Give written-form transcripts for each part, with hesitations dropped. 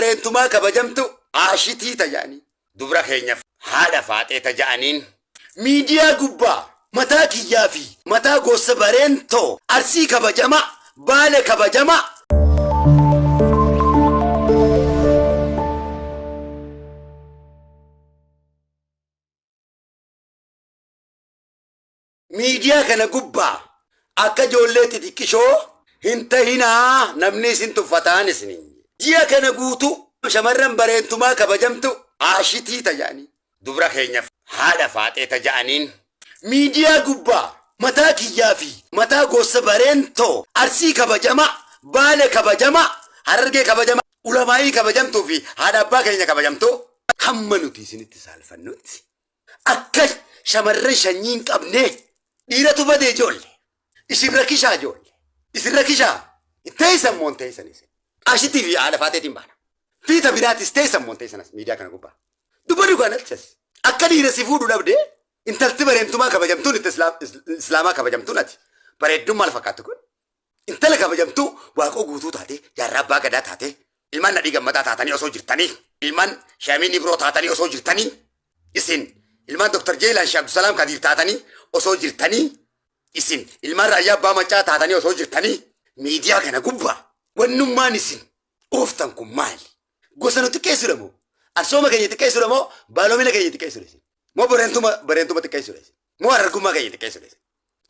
Bareentumaa kabajamtu aashitii taja'anii dubra keenyaaf haadha faaxee taja'aniin miidiyaa gubbaa mataa kiyyaa fi mataa gosa bareentoo arsii kabajama baale kabajama miidiyaa kana gubbaa akka ijoollee xixiqqishoo hin ta'inaa namni isin tuffataan isiniin ji'a kana guutuu shamarran bareentumaa kabajamtu aashitii taja'anii dubra keenyaaf haadha faaxee taja'aniin miidiyaa gubbaa mataa kiyyaa fi mataa gosa bareentoo arsii kabajama baale kabajama harargee kabajama ulamaayii kabajamtuu fi haadha abbaa keenya kabajamtuu hamma nuti isinitti saalfannutti akka shamarran shanyiin qabnee dhiiratu badee ijoollee isin rakkishaa ijoollee isin rakkishaa teessan moon teessan isin aashitii fi haadha faaxeetiin baana fiita biraatis teessan moon teessanas miidiyaa kana gubbaa dubbadhu kanattis akka dhiira si fuudhu dhabdee intalti bareentumaa kabajamtuun itti islaamaa kabajamtuun ati bareedduun maal fakkaattu kun intala kabajamtuu waaqoo guutuu taate jaarraa abbaa gadaa taate ilmaan nadhii gammadaa taatanii osoo jirtanii ilmaan shaamiin ibroo taatanii osoo jirtanii isin ilmaan doktor jeelaan shee abdusalaam kadiif taatanii osoo jirtanii isin ilmaan raayyaa abbaa macaa taatanii osoo jirtanii miidiyaa kana gubbaa wannummaan isin ooftan kun maali gosa nu xiqqeessudha moo arsooma keenya xiqqeessudha moo baaloomina keenya xiqqeessudha isin moo bareentuma xiqqeessudha isin moo harargummaa keenya xiqqeessudha isin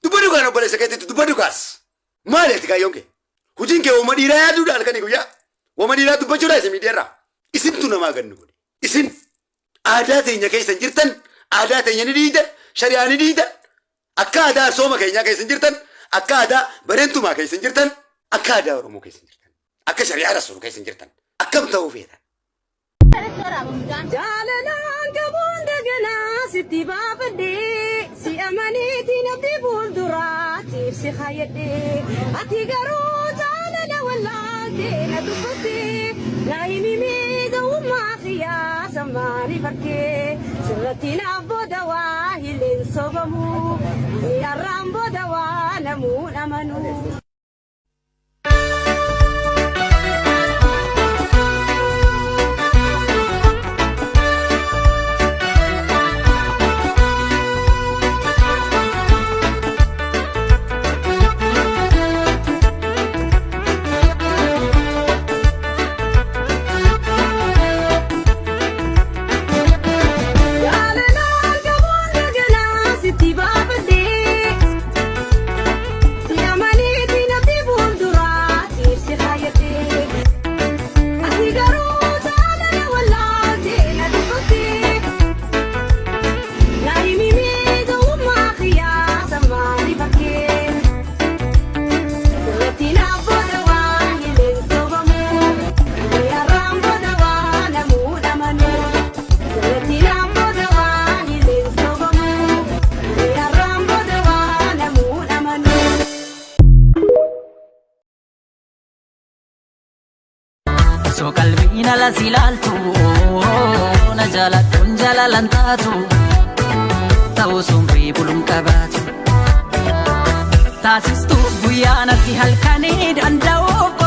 dubbadhu kaan obboleessa keetitti dubbadhu kaas maali ati kaayyoon kee hojiin kee wama dhiiraa yaaduudha halkanii guyyaa wama dhiiraa dubbachuudha isin miidiyaarraa isintu namaa gannu godhe isin aadaa teenya keessan jirtan aadaa teenya ni dhiitan shari'aa ni dhiitan akka aadaa arsooma keenyaa keessan jirtan akka aadaa bareentumaa keessan jirtan akka aadaa oromoo keessan jirtan akka shari'aa rasuulu keessan jirtan akkam ta'uu feetan. Jalalaan qabuun daganaa sitti baafadhee si amaniitiin abdii fuulduraatiif si hayyadhee ati garuu jaalala wallaaltee na dubbattee na himimee ga'ummaa qiyaasa maaliif harkee sirratti naaf booda waa hileen sobamu mi'arraan booda waa namuun amanu. So qalbiina la silaaltu na jaalattuun jaalalan taatu ta'uu sumrii buluun qabaatu taasistuu guyyaa natti halkanii danda'uuf